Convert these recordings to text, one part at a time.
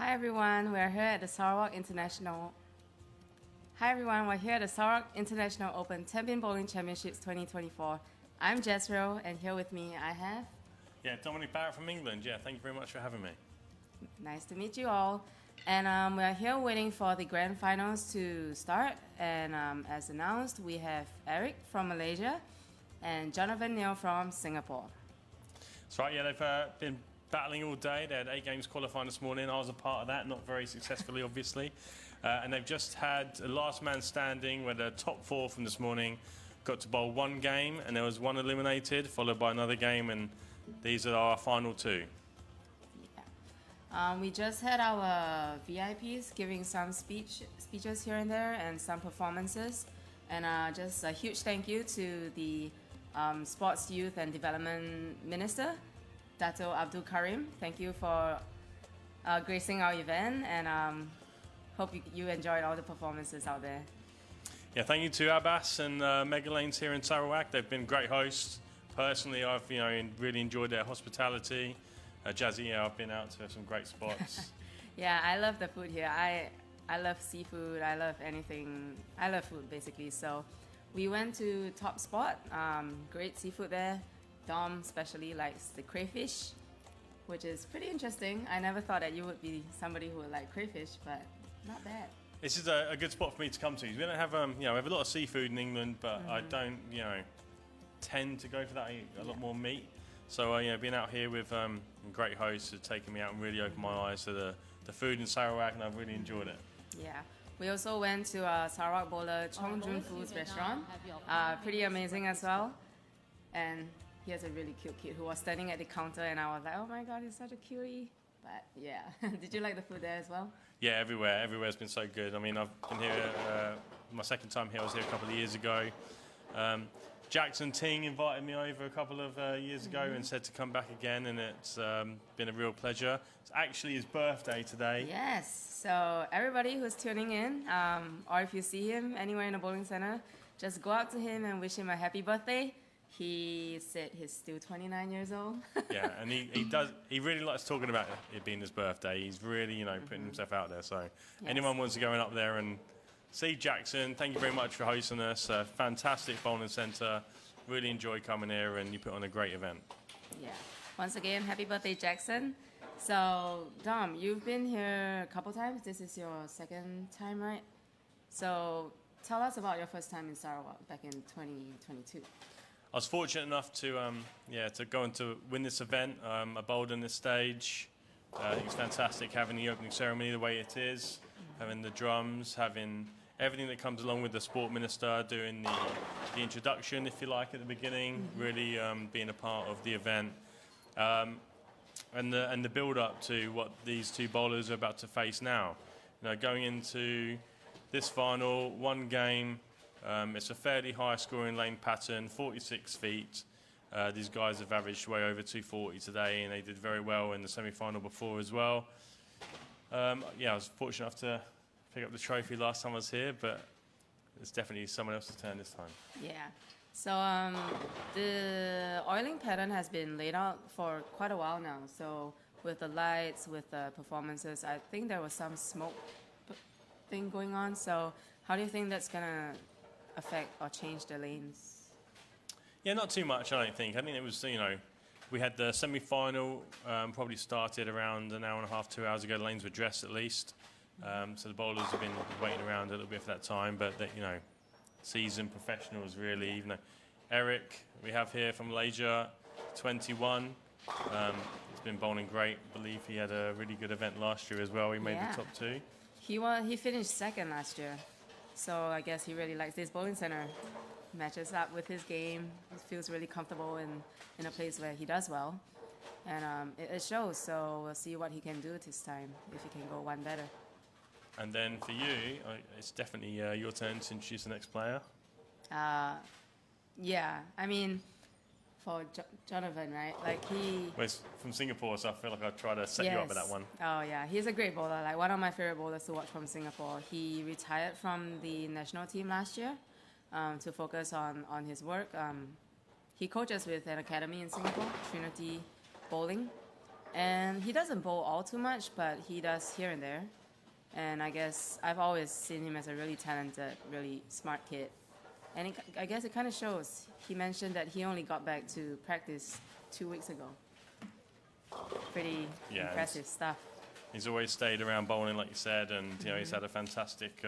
Hi everyone, we're here at the Sarawak International. Hi everyone, we're here at the Sarawak International Open 10-pin Bowling Championships 2024. I'm Jazreel, and here with me I have... Yeah, Dominic Barrett from England. Yeah, thank you very much for having me. Nice to meet you all. And we're here waiting for the grand finals to start. And as announced, we have Eric from Malaysia and Jonathan Neil from Singapore. That's right, yeah, they've been battling all day. They had 8 games qualifying this morning. I was a part of that, not very successfully, obviously. And they've just had a last man standing where the top 4 from this morning got to bowl 1 game, and there was 1 eliminated, followed by another game, and these are our final 2. Yeah. We just had our VIPs giving some speeches here and there and some performances. And just a huge thank you to the Sports, Youth and Development Minister, Dato Abdul Karim. Thank you for gracing our event, and hope you enjoyed all the performances out there. Yeah, thank you to Abbas and Mega Lanes here in Sarawak. They've been great hosts. Personally, I've really enjoyed their hospitality. Jazreel, I've been out to some great spots. Yeah, I love the food here. I love seafood. I love anything. I love food basically. So we went to Top Spot. Great seafood there. Dom especially likes the crayfish, which is pretty interesting. I never thought that you would be somebody who would like crayfish, but not bad. This is a good spot for me to come to. We don't have, we have a lot of seafood in England, but I don't, tend to go for that. I eat a lot more meat. So, being out here with great hosts has taken me out and really opened my eyes to the food in Sarawak, and I've really enjoyed it. Yeah. We also went to Sarawak Bowler Chong Jun Foo's restaurant. Pretty amazing as well. And he has a really cute kid who was standing at the counter, and I was like, oh my god, he's such a cutie. But yeah, did you like the food there as well? Yeah, everywhere. Everywhere's been so good. I mean, I've been here, my second time here, I was here a couple of years ago. Jackson Ting invited me over a couple of years ago and said to come back again, and it's been a real pleasure. It's actually his birthday today. Yes, so everybody who's tuning in, or if you see him anywhere in the bowling center, just go out to him and wish him a happy birthday. He said he's still 29 years old. Yeah, and he really likes talking about it being his birthday. He's really, putting himself out there. So anyone wants to go up there and see Jackson, thank you very much for hosting us. Fantastic bowling centre. Really enjoy coming here, and you put on a great event. Yeah. Once again, happy birthday, Jackson. So, Dom, you've been here a couple times. This is your second time, right? So, tell us about your first time in Sarawak back in 2022. I was fortunate enough to go and to win this event. I bowled on this stage. I think it's fantastic having the opening ceremony the way it is, having the drums, having everything that comes along with the sport minister, doing the introduction, if you like, at the beginning, really being a part of the event, and the build-up to what these 2 bowlers are about to face now. Going into this final, 1 game. It's a fairly high scoring lane pattern, 46 feet. These guys have averaged way over 240 today, and they did very well in the semi-final before as well. I was fortunate enough to pick up the trophy last time I was here, but it's definitely someone else's turn this time. Yeah. So the oiling pattern has been laid out for quite a while now. So with the lights, with the performances, I think there was some smoke thing going on. So how do you think that's gonna affect or change the lanes? Yeah, not too much, I don't think. I think it was, we had the semi-final probably started around an hour and a half, 2 hours ago. The lanes were dressed at least. So the bowlers have been waiting around a little bit for that time, but seasoned professionals really. Even though Eric, we have here from Malaysia, 21. He's been bowling great. I believe he had a really good event last year as well. He made the top 2. He finished second last year. So I guess he really likes this bowling center. Matches up with his game. He feels really comfortable in a place where he does well. And it shows, so we'll see what he can do this time, if he can go 1 better. And then for you, it's definitely your turn to introduce the next player. Yeah, I mean, for Jonathan, right? Like Well, he's from Singapore, so I feel like I'd try to set you up with that one. Oh yeah, he's a great bowler. Like one of my favorite bowlers to watch from Singapore. He retired from the national team last year to focus on his work. He coaches with an academy in Singapore, Trinity Bowling. And he doesn't bowl all too much, but he does here and there. And I guess I've always seen him as a really talented, really smart kid. And I guess it kind of shows. He mentioned that he only got back to practice 2 weeks ago. Pretty impressive stuff. He's always stayed around bowling, like you said, and you know he's had a fantastic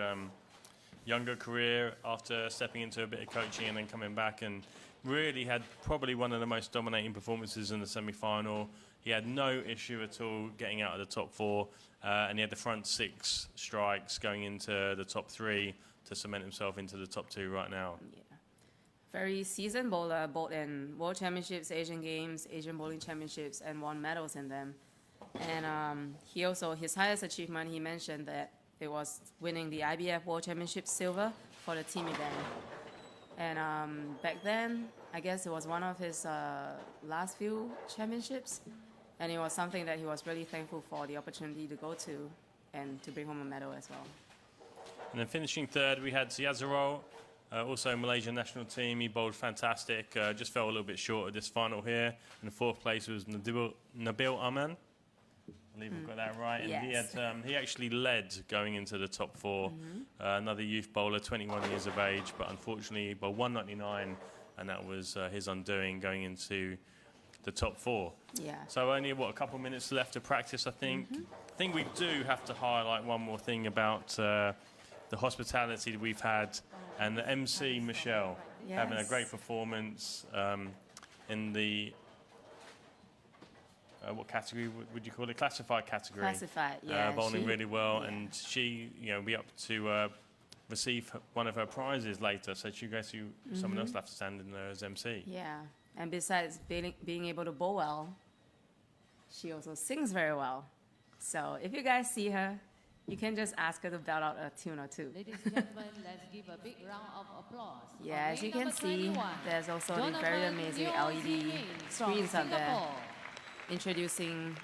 younger career after stepping into a bit of coaching and then coming back, and really had probably one of the most dominating performances in the semi-final. He had no issue at all getting out of the top 4, and he had the front 6 strikes going into the top 3 to cement himself into the top 2 right now. Yeah. Very seasoned bowler, bowled in World Championships, Asian Games, Asian Bowling Championships, and won medals in them. And he also, his highest achievement, he mentioned that it was winning the IBF World Championship silver for the team event. And back then, I guess it was one of his last few championships. And it was something that he was really thankful for, the opportunity to go to and to bring home a medal as well. And then finishing third, we had Jazreel, also Malaysian national team. He bowled fantastic, just fell a little bit short of this final here. And the 4th place was Nabil Aman. I believe we've got that right. Yes. And he actually led going into the top 4. Another youth bowler, 21 years of age, but unfortunately he bowled 199, and that was his undoing going into the top 4. Yeah. So only, a couple of minutes left to practice, I think. I think we do have to highlight one more thing about the hospitality that we've had, and the MC, Michelle, having a great performance in the... what category would you call it? Classified category. Classified, yeah. Bowling really well, and she, be up to receive one of her prizes later. So she goes to someone else will have to stand in there as MC. Yeah, and besides being able to bowl well, she also sings very well. So if you guys see her, you can just ask her to belt out a tune or two. Ladies and gentlemen, let's give a big round of applause. Yeah, as you can see, 21, there's also the very amazing LED screens up there, introducing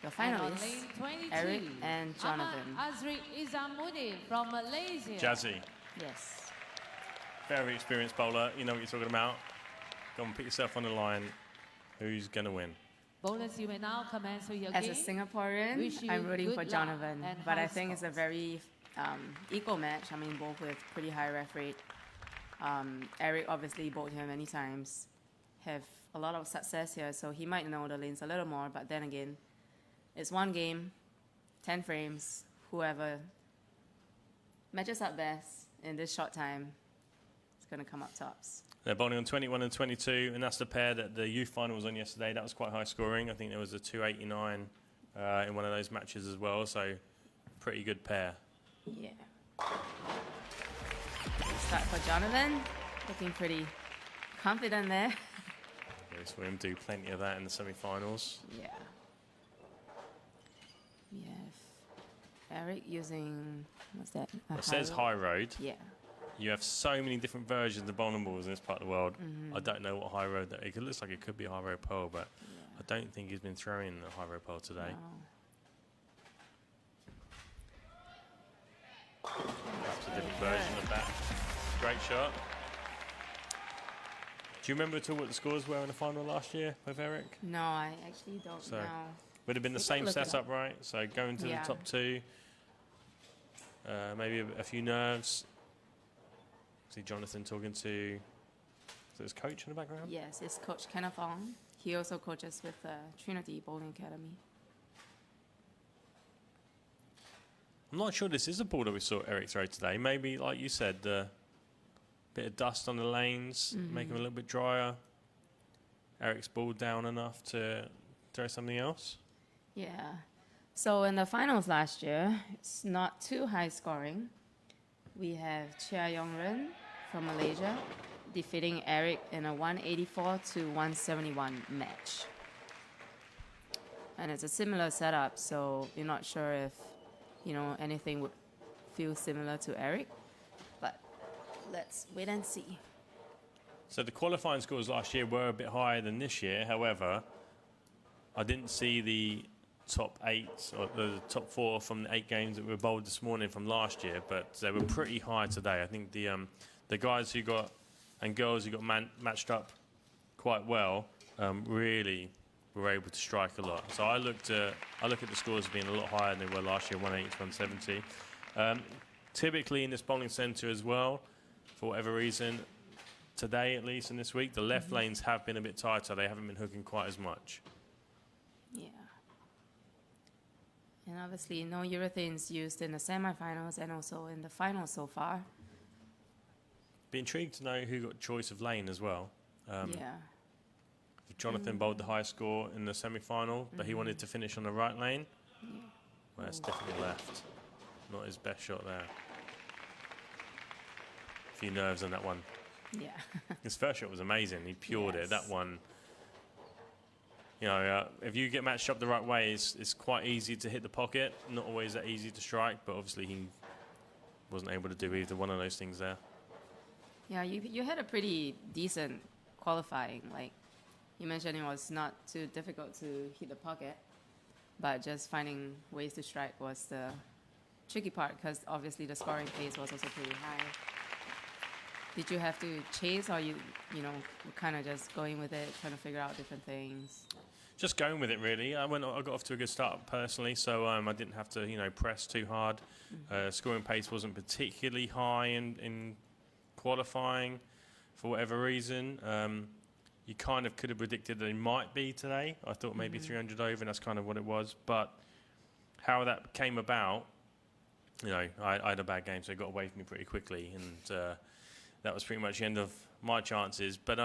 the finalists, Eric and Jonathan. Jazreel from Malaysia. Jazzy. Yes. Very experienced bowler. You know what you're talking about. Go and put yourself on the line. Who's going to win? Bowlers, you may now commence with your As game. a Singaporean, I'm rooting for Jonathan, but I think it's a very equal match. I mean, both with pretty high ref rate. Eric obviously bowled here many times, have a lot of success here, so he might know the lanes a little more, but then again, it's one game, 10 frames, whoever matches up best in this short time is going to come up tops. They're bowling on 21 and 22, and that's the pair that the youth final was on yesterday. That was quite high scoring. I think there was a 289 in one of those matches as well, so pretty good pair. Yeah. Start for Jonathan, looking pretty confident there. We saw him do plenty of that in the semi-finals. Yeah. We have Eric using, what's that? It says high road. Yeah. You have so many different versions of bowling balls in this part of the world. I don't know what high road that is. It looks like it could be a high road pole, but I don't think he's been throwing a high road pole today. Perhaps a different version of that. Great shot. Do you remember at all what the scores were in the final last year with Eric? No, I actually don't know. Would have been the same setup, right? So going to the top 2, maybe a few nerves. See Jonathan talking to his coach in the background? Yes, it's Coach Kenneth Ong. He also coaches with Trinity Bowling Academy. I'm not sure this is a ball that we saw Eric throw today. Maybe, like you said, a bit of dust on the lanes, make them a little bit drier. Eric's ball down enough to throw something else. Yeah. So in the finals last year, it's not too high scoring. We have Chia Yong Ren from Malaysia defeating Eric in a 184 to 171 match. And it's a similar setup, so you're not sure if, anything would feel similar to Eric. But let's wait and see. So the qualifying scores last year were a bit higher than this year. However, I didn't see the top 8 or the top 4 from the 8 games that were bowled this morning from last year, but they were pretty high today. I think the guys who got and girls who got matched up quite well really were able to strike a lot. So I look at the scores as being a lot higher than they were last year, 180 to 170. Typically in this bowling centre as well, for whatever reason, today at least and this week, the left lanes have been a bit tighter. They haven't been hooking quite as much. Yeah. And obviously no urethanes used in the semi-finals and also in the finals so far. Be intrigued to know who got choice of lane as well. Yeah. Jonathan bowled the high score in the semi-final, but he wanted to finish on the right lane. Yeah. Well, that's definitely left. Not his best shot there. A few nerves on that one. Yeah. His first shot was amazing. He pured it. Yes. That one, you know, if you get matched up the right way, it's quite easy to hit the pocket. Not always that easy to strike, but obviously he wasn't able to do either one of those things there. Yeah, you had a pretty decent qualifying. Like you mentioned, it was not too difficult to hit the pocket, but just finding ways to strike was the tricky part because obviously the scoring pace was also pretty high. Did you have to chase, or you kind of just going with it, trying to figure out different things? Just going with it, really. I got off to a good start personally, so I didn't have to, press too hard. Scoring pace wasn't particularly high in qualifying for whatever reason. You kind of could have predicted that it might be today. I thought maybe 300 over, and that's kind of what it was. But how that came about, I had a bad game, so it got away from me pretty quickly, and that was pretty much the end of my chances. But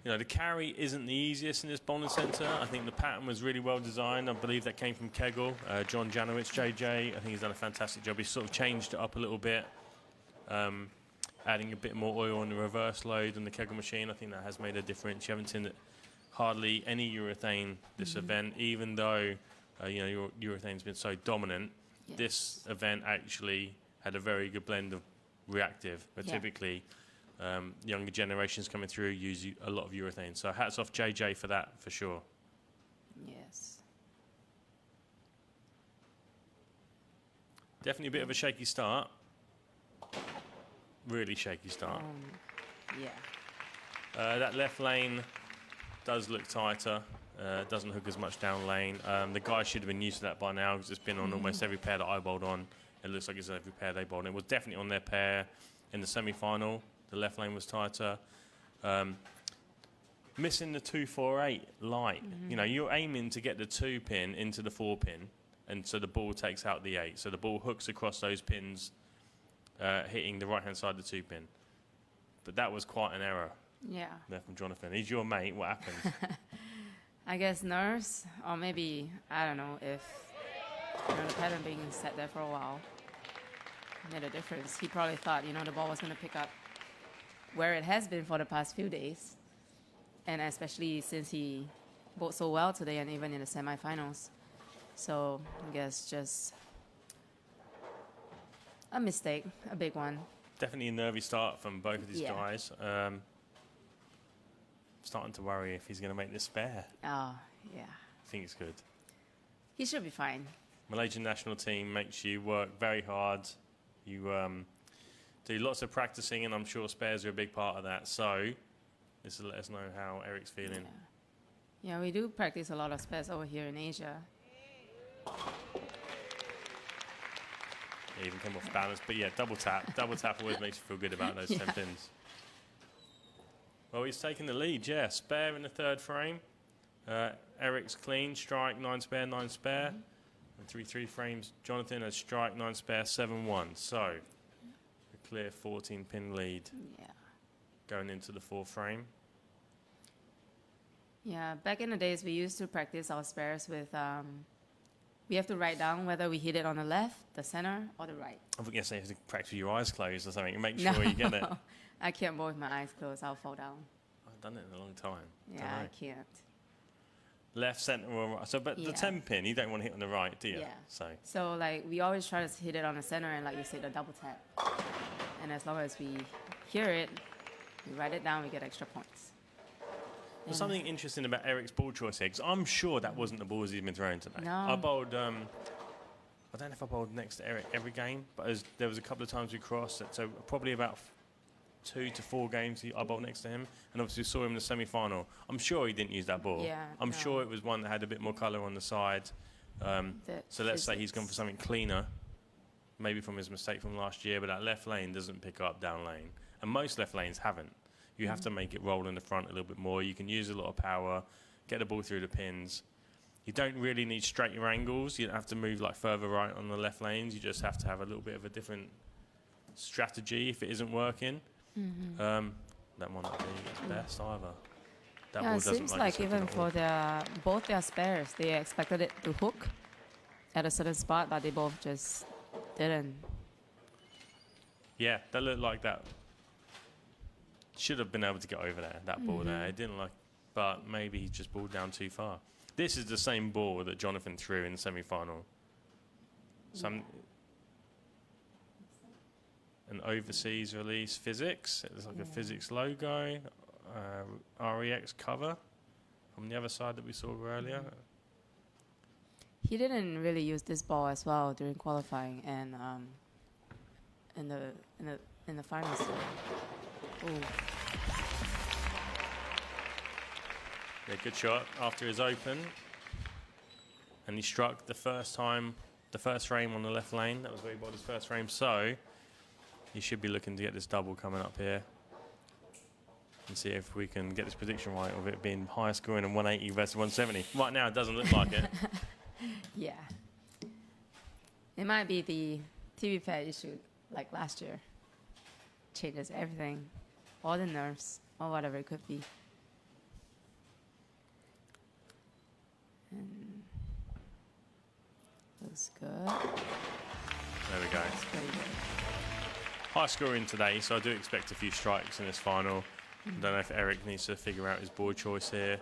the carry isn't the easiest in this bowling centre. I think the pattern was really well designed. I believe that came from Kegel, John Janowitz, JJ. I think he's done a fantastic job. He's sort of changed it up a little bit, adding a bit more oil on the reverse load on the Kegel machine. I think that has made a difference. You haven't seen hardly any urethane this event, even though urethane's been so dominant. Yes. This event actually had a very good blend of reactive, but typically younger generations coming through use a lot of urethane. So hats off JJ for that, for sure. Yes. Definitely a bit of a shaky start. Really shaky start. That left lane does look tighter. Doesn't hook as much down lane. The guy should have been used to that by now because it's been on almost every pair that I bowled on. It looks like it's every pair they bowled. It was definitely on their pair in the semi-final. The left lane was tighter. Missing the 2-4-8 light. You're aiming to get the 2 pin into the 4 pin, and so the ball takes out the 8. So the ball hooks across those pins, hitting the right-hand side of the 2 pin. But that was quite an error. Yeah. There from Jonathan. He's your mate. What happened? I guess nerves, or maybe, I don't know, if the pattern being set there for a while made a difference. He probably thought, the ball was going to pick up where it has been for the past few days. And especially since he bowled so well today and even in the semifinals. So I guess just a mistake, a big one. Definitely a nervy start from both of these guys. Starting to worry if he's going to make this spare. Oh, yeah. I think it's good. He should be fine. Malaysian national team makes you work very hard. You do lots of practicing, and I'm sure spares are a big part of that. So this will let us know how Eric's feeling. Yeah, we do practice a lot of spares over here in Asia. He even came off balance, but double tap. Double tap always makes you feel good about those 10 pins. Well, he's taking the lead, spare in the 3rd frame. Eric's clean, strike, 9 spare, 9 spare. And 3-3 frames, Jonathan has strike, 9 spare, 7-1. So, a clear 14-pin lead going into the 4th frame. Yeah, back in the days, we used to practice our spares with... we have to write down whether we hit it on the left, the center, or the right. I think you have to practice with your eyes closed or something and make sure you get it. I can't bowl with my eyes closed. I'll fall down. I've done it in a long time. Yeah, I can't. Left, center, or right. So, but the 10 pin, you don't want to hit on the right, do you? Yeah. So, like, we always try to hit it on the center and, like you say, the double tap. And as long as we hear it, we write it down, we get extra points. There's something interesting about Eric's ball choice here, because I'm sure that wasn't the balls he's been throwing today. No. I bowled, I don't know if I bowled next to Eric every game, but there was a couple of times we crossed it, so probably about 2 to 4 games I bowled next to him, and obviously saw him in the semi-final. I'm sure he didn't use that ball. Yeah, I'm no. sure it was one that had a bit more colour on the side. So let's say he's gone for something cleaner, maybe from his mistake from last year, but that left lane doesn't pick up down lane. And most left lanes haven't. You have to make it roll in the front a little bit more. You can use a lot of power, get the ball through the pins. You don't really need straighter angles. You don't have to move like further right on the left lanes. You just have to have a little bit of a different strategy if it isn't working. That might not be its best either. That Yeah, ball it doesn't seems like like it's even looking for both their spares, they expected it to hook at a certain spot, but they both just didn't. Yeah, that looked like that. Should have been able to get over there, that ball there. It didn't like, but maybe he just balled down too far. This is the same ball that Jonathan threw in the semi-final. An overseas release physics. It was like a physics logo, REX cover from the other side that we saw earlier. He didn't really use this ball as well during qualifying and in the finals. Yeah, good shot after his open, and he struck the first frame on the left lane. That was where he bowled his first frame. So he should be looking to get this double coming up here, and see if we can get this prediction right of it being higher scoring than 180 versus 170. Right now, it doesn't look like it. Yeah. It might be the TV pad issue like last year. Changes everything, all the nerves, or whatever it could be. And looks good. There we go. That's pretty good. High scoring today, so I do expect a few strikes in this final. I don't know if Eric needs to figure out his board choice here,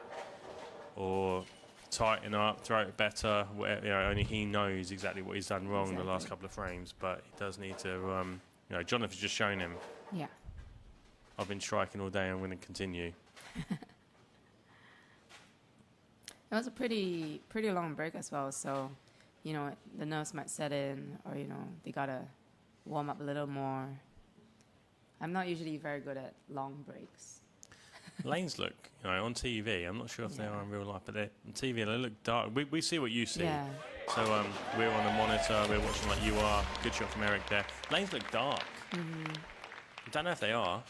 or tighten up, throw it better. Where, only he knows exactly what he's done wrong in the last couple of frames, but he does need to. Jonathan's just shown him. Yeah. I've been striking all day. I'm going to continue. It was a pretty long break as well, so the nerves might set in, or they gotta warm up a little more. I'm not usually very good at long breaks. Lanes look, on TV. I'm not sure if they are in real life, but on TV they look dark. We see what you see. Yeah. So we're on the monitor. We're watching like you are. Good shot from Eric there. Lanes look dark. I don't know if they are.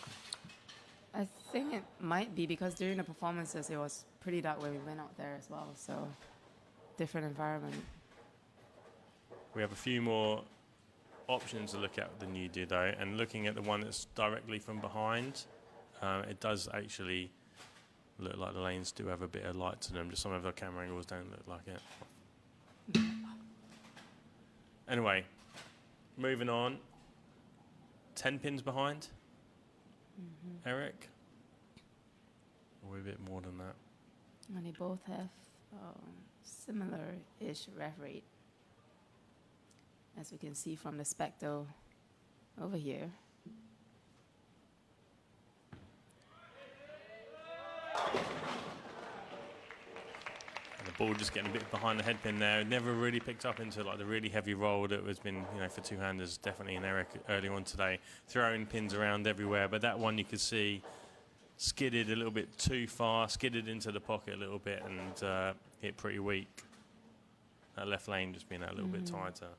I think it might be because during the performances it was pretty dark when we went out there as well, so different environment. We have a few more options to look at than you do though, and looking at the one that's directly from behind, it does actually look like the lanes do have a bit of light to them, just some of the camera angles don't look like it. Anyway, moving on. 10 pins behind, Eric? Or a bit more than that? And they both have similar-ish rev rate, as we can see from the spectral over here. And the ball just getting a bit behind the head pin there. It never really picked up into like the really heavy roll that has been, for two-handers, definitely in Eric early on today. Throwing pins around everywhere, but that one you could see skidded a little bit too far, skidded into the pocket a little bit, and hit pretty weak. That left lane just being a little bit tighter.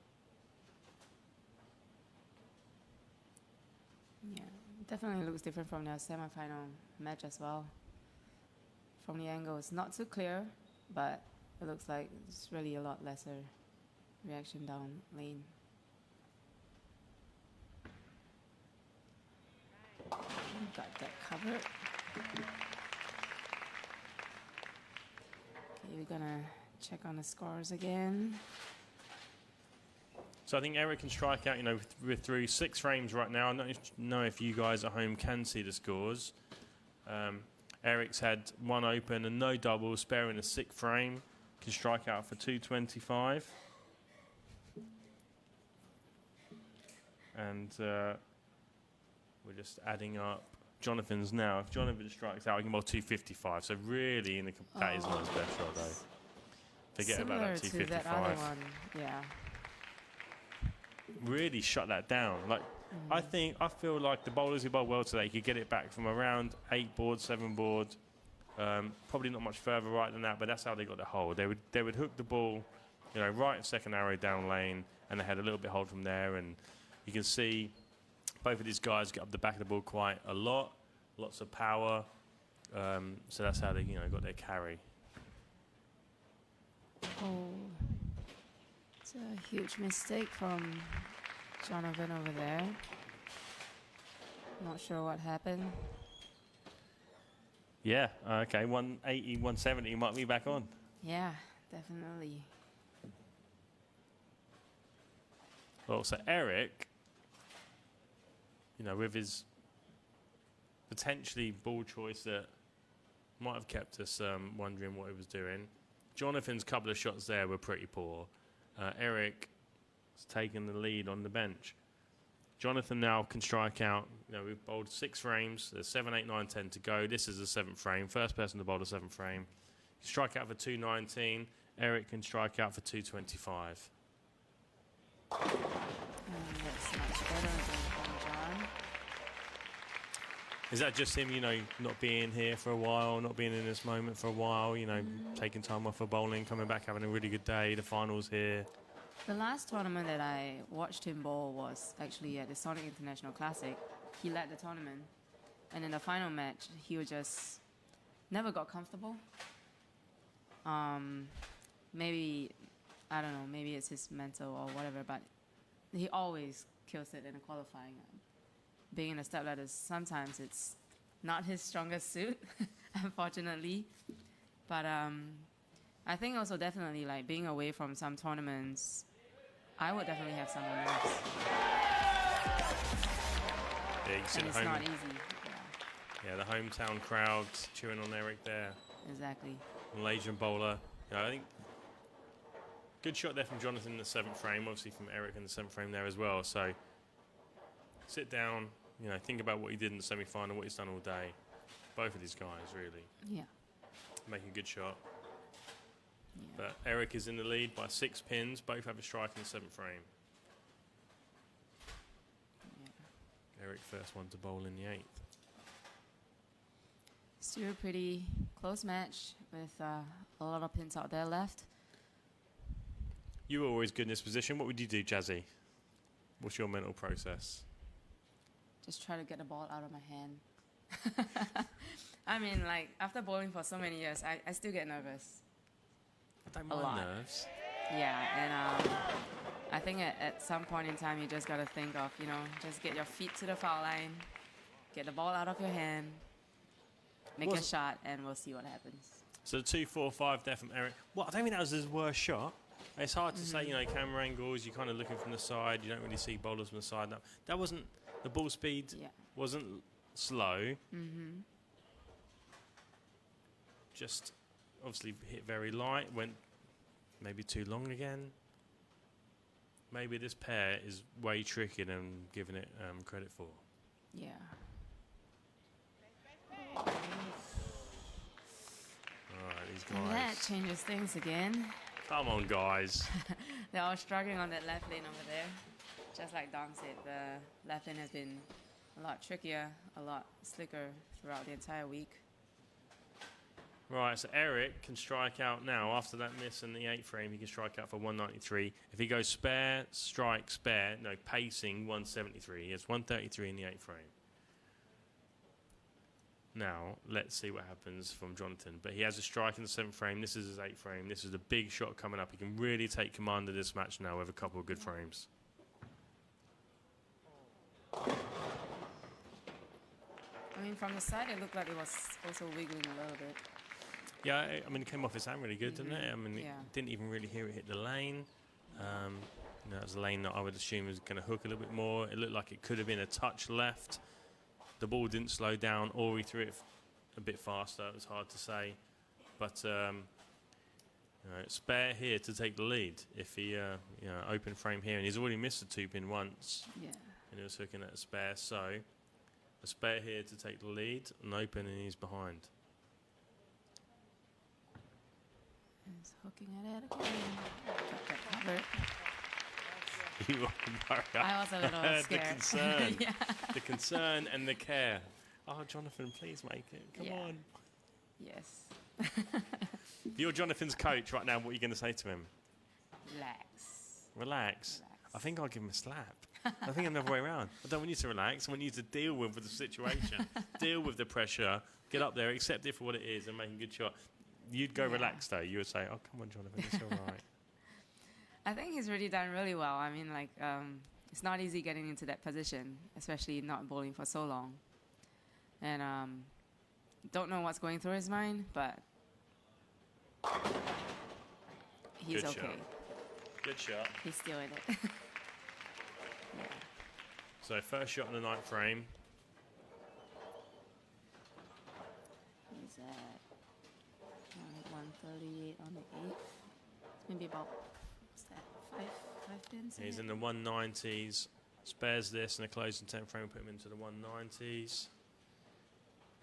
Yeah, definitely looks different from the semi-final match as well. From the angle, it's not too clear, but it looks like it's really a lot lesser reaction down lane. Got that covered. Okay, we're gonna check on the scores again. So I think Eric can strike out, we're through 6 frames right now. I don't know if you guys at home can see the scores. Eric's had 1 open and no double, sparing a 6th frame. Can strike out for 225. And we're just adding up Jonathan's now. If Jonathan strikes out, he can bowl 255. So really, that is not his best shot, though. Forget about that 255. To that other one, yeah. Really shut that down. Like I feel like the bowlers who bowled well today could get it back from around 8 board, 7 board. Probably not much further right than that, but that's how they got the hole. They would hook the ball, you know, right second arrow down lane, and they had a little bit hold from there. And you can see both of these guys get up the back of the ball quite a lot, lots of power. So that's how they, you know, got their carry. Oh, it's a huge mistake from Jonathan over there. Not sure what happened. Yeah, okay, 180, 170 might be back on. Yeah, definitely. Well, so Eric, you know, with his potentially ball choice that might have kept us wondering what he was doing. Jonathan's couple of shots there were pretty poor. Eric has taken the lead on the bench. Jonathan now can strike out. You know, we've bowled 6 frames. There's 7, 8, 9, 10 to go. This is the 7th frame. First person to bowl the 7th frame. He can strike out for 219. Eric can strike out for 225. That's much better than John. Is that just him, you know, not being here for a while, not being in this moment for a while, you know, taking time off for bowling, coming back, having a really good day, the final's here? The last tournament that I watched him bowl was actually at the Sonic International Classic. He led the tournament. And in the final match, he was just never got comfortable. Maybe, I don't know, maybe it's his mental or whatever, but he always kills it in the qualifying. Being in the step ladders, sometimes it's not his strongest suit, unfortunately. But I think also definitely like being away from some tournaments, I would definitely have someone else. Yeah, you can see And it's not easy. Yeah, the hometown crowds cheering on Eric there. Exactly. Malaysian bowler. You know, I think good shot there from Jonathan in the 7th frame, obviously from Eric in the 7th frame there as well. So sit down, you know, think about what he did in the semi-final, what he's done all day. Both of these guys, really. Yeah. Making a good shot. Yeah. But Eric is in the lead by 6 pins. Both have a strike in the 7th frame. Yeah. Eric first one to bowl in the 8th. Still a pretty close match with a lot of pins out there left. You were always good in this position. What would you do, Jazzy? What's your mental process? Just try to get the ball out of my hand. I mean, like, after bowling for so many years, I still get nervous. I don't A lot. mind nerves. Yeah, and I think at some point in time, you just got to think of, you know, just get your feet to the foul line, get the ball out of your hand, make a shot, and we'll see what happens. So the 2-4-5 there from Eric. Well, I don't think that was his worst shot. It's hard to say, you know, camera angles, you're kind of looking from the side, you don't really see bowlers from the side. That wasn't, the ball speed wasn't slow. Just obviously hit very light, went maybe too long again. Maybe this pair is way trickier than giving it credit for. Yeah. All right, these guys. And that changes things again. Come on, guys. They're all struggling on that left lane over there. Just like Dom said, the left lane has been a lot trickier, a lot slicker throughout the entire week. Right, so Eric can strike out now. After that miss in the 8th frame, he can strike out for 193. If he goes spare, strike, spare, no, pacing, 173. He has 133 in the 8th frame. Now, let's see what happens from Jonathan. But he has a strike in the 7th frame. This is his 8th frame. This is a big shot coming up. He can really take command of this match now with a couple of good frames. I mean, from the side, it looked like it was also wiggling a little bit. Yeah, I mean, it came off his hand really good, didn't it? I mean, it didn't even really hear it hit the lane. You know, it was a lane that I would assume was going to hook a little bit more. It looked like it could have been a touch left. The ball didn't slow down, or he threw it a bit faster. It was hard to say. But you know, spare here to take the lead. If he, you know, open frame here, and he's already missed a 2-pin once. Yeah. And he was hooking at a spare, so a spare here to take the lead, and open, and he's behind. He's hooking at it again. Got that covered. You are I was a little the scared. concern. Yeah. The concern and the care. Oh, Jonathan, please make it. Come Yeah. on. Yes. You're Jonathan's coach right now. What are you going to say to him? Relax. Relax. I think I'll give him a slap. I think another way around. I don't want you to relax. I want you to deal with the situation. Deal with the pressure. Get up there, accept it for what it is, and make a good shot. You'd go relaxed, though. You would say, oh, come on, Jonathan, it's all right. I think he's really done really well. I mean, like, it's not easy getting into that position, especially not bowling for so long. And don't know what's going through his mind, but he's Good okay. shot. Good shot. He's still in it. Yeah. So first shot in the ninth frame. He's at 138 on the 8th. It's maybe about, what's that, five pins? He's in the 190s. Spares this in the closing 10th frame, put him into the 190s.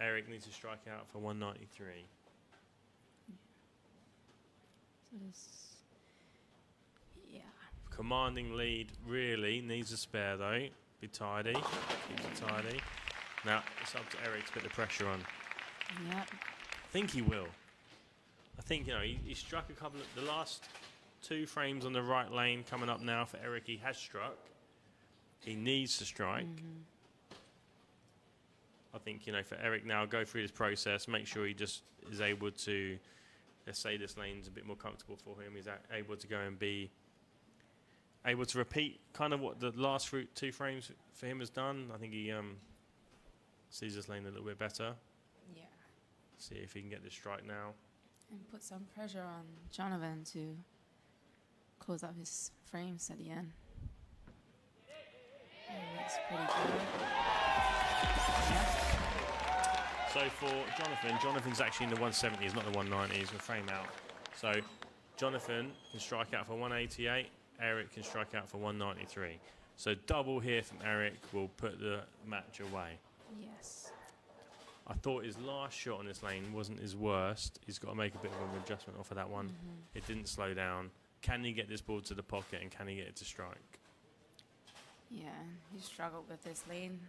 Eric needs to strike out for 193. So this, yeah. Commanding lead, really. Needs a spare, though. Be tidy. Keeps it tidy. Now, it's up to Eric to put the pressure on. Yep. I think he will. I think, you know, he struck a couple of... The last 2 frames on the right lane coming up now for Eric. He has struck. He needs to strike. I think, you know, for Eric now, go through this process, make sure he just is able to, let's say this lane's a bit more comfortable for him, he's able to go and be able to repeat kind of what the last 2 frames for him has done. I think he sees this lane a little bit better. Yeah. See if he can get this strike now. And put some pressure on Jonathan to close up his frames at the end. And that's pretty good. Yeah. So for Jonathan's actually in the 170s, not the 190s, with frame out. So Jonathan can strike out for 188, Eric can strike out for 193. So double here from Eric will put the match away. Yes. I thought his last shot on this lane wasn't his worst. He's got to make a bit of an adjustment off of that one. It didn't slow down. Can he get this ball to the pocket and can he get it to strike? Yeah, he struggled with this lane.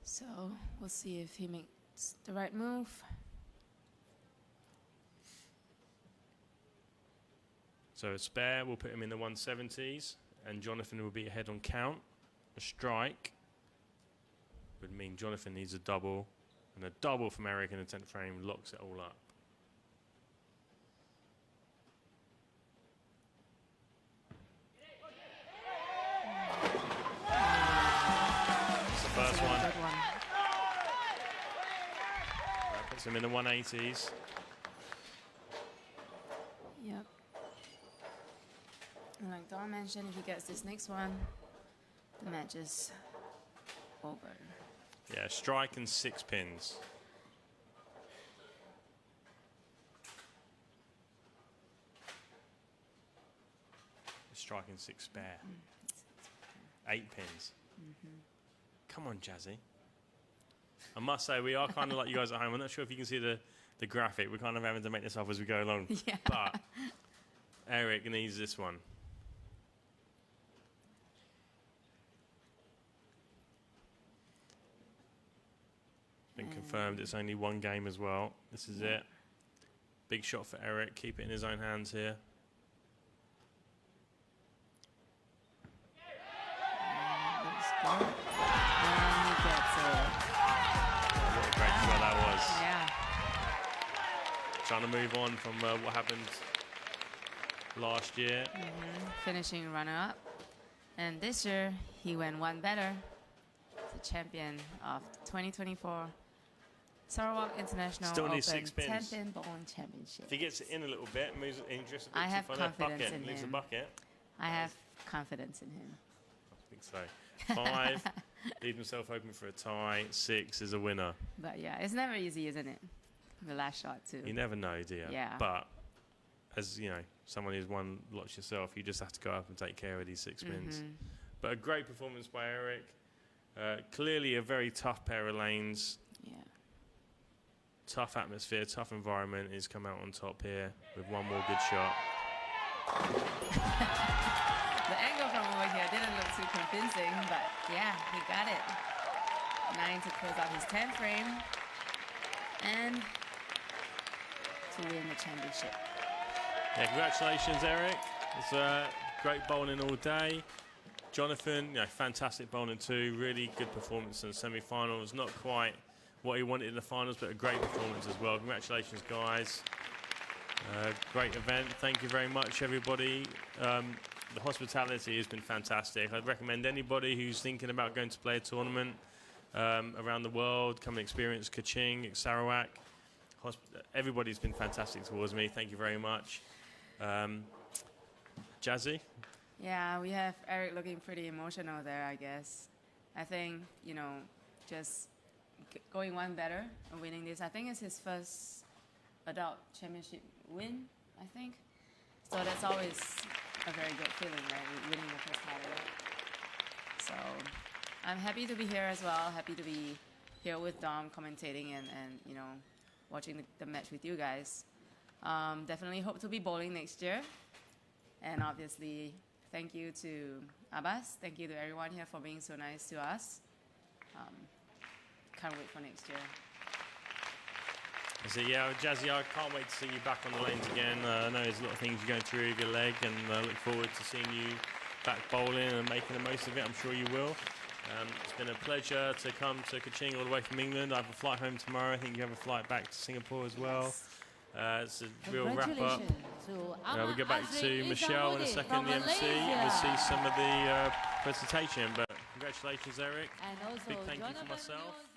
So we'll see if he makes the right move. So a spare will put him in the 170s and Jonathan will be ahead on count. A strike would mean Jonathan needs a double, and a double from Eric in the 10th frame locks it all up. That's the first one. Good one. That puts him in the 180s. Yep. And like Don mentioned, if he gets this next one, the match is over. Yeah, strike and 6 pins. Strike and 6 spare. 8 pins. Come on, Jazzy. I must say, we are kind of like you guys at home. I'm not sure if you can see the graphic. We're kind of having to make this up as we go along. Yeah. But Eric needs this one. Been confirmed it's only 1 game as well. This is it. Big shot for Eric. Keep it in his own hands here. Looks good. And he gets it. What a great shot that was. Yeah. Trying to move on from what happened last year. Finishing runner-up. And this year, he went one better. The champion of 2024 Sarawak International Still Open needs 6 pins. 10-pin bowling championship. If he gets it in a little bit, moves it in just a bit I too have far, confidence bucket, in leaves the him. bucket. I have confidence in him. I think so. 5, leave himself open for a tie. 6 is a winner. But yeah, it's never easy, isn't it? The last shot too. You never know, do you? Yeah. But as you know, someone who's won lots yourself, you just have to go up and take care of these 6 pins. But a great performance by Eric. Clearly a very tough pair of lanes. Yeah. Tough atmosphere, tough environment. He's come out on top here with one more good shot. didn't look too convincing, but yeah, he got it. 9 to close out his 10th frame and to win the championship. Yeah, congratulations, Eric. It's great bowling all day. Jonathan, fantastic bowling too. Really good performance in the semi-finals. Not quite what he wanted in the finals, but a great performance as well. Congratulations, guys. Great event. Thank you very much, everybody. The hospitality has been fantastic. I'd recommend anybody who's thinking about going to play a tournament around the world, come and experience Kaching, Sarawak. Everybody's been fantastic towards me. Thank you very much. Jazzy? Yeah, we have Eric looking pretty emotional there, I guess. I think, just going one better and winning this. I think it's his first adult championship win, I think. So that's always a very good feeling, right? Winning your first title. So I'm happy to be here as well. Happy to be here with Dom commentating and watching the match with you guys. Definitely hope to be bowling next year. And obviously, thank you to Abbas. Thank you to everyone here for being so nice to us. Can't wait for next year. So yeah, Jazzy, I can't wait to see you back on the lanes again. I know there's a lot of things you're going through with your leg, and I look forward to seeing you back bowling and making the most of it. I'm sure you will. It's been a pleasure to come to Kaching all the way from England. I have a flight home tomorrow. I think you have a flight back to Singapore as well. It's a real wrap-up. We'll get back to Michelle in a second, the MC, and we'll see some of the presentation. But congratulations, Eric. And also big thank you Jonathan for myself.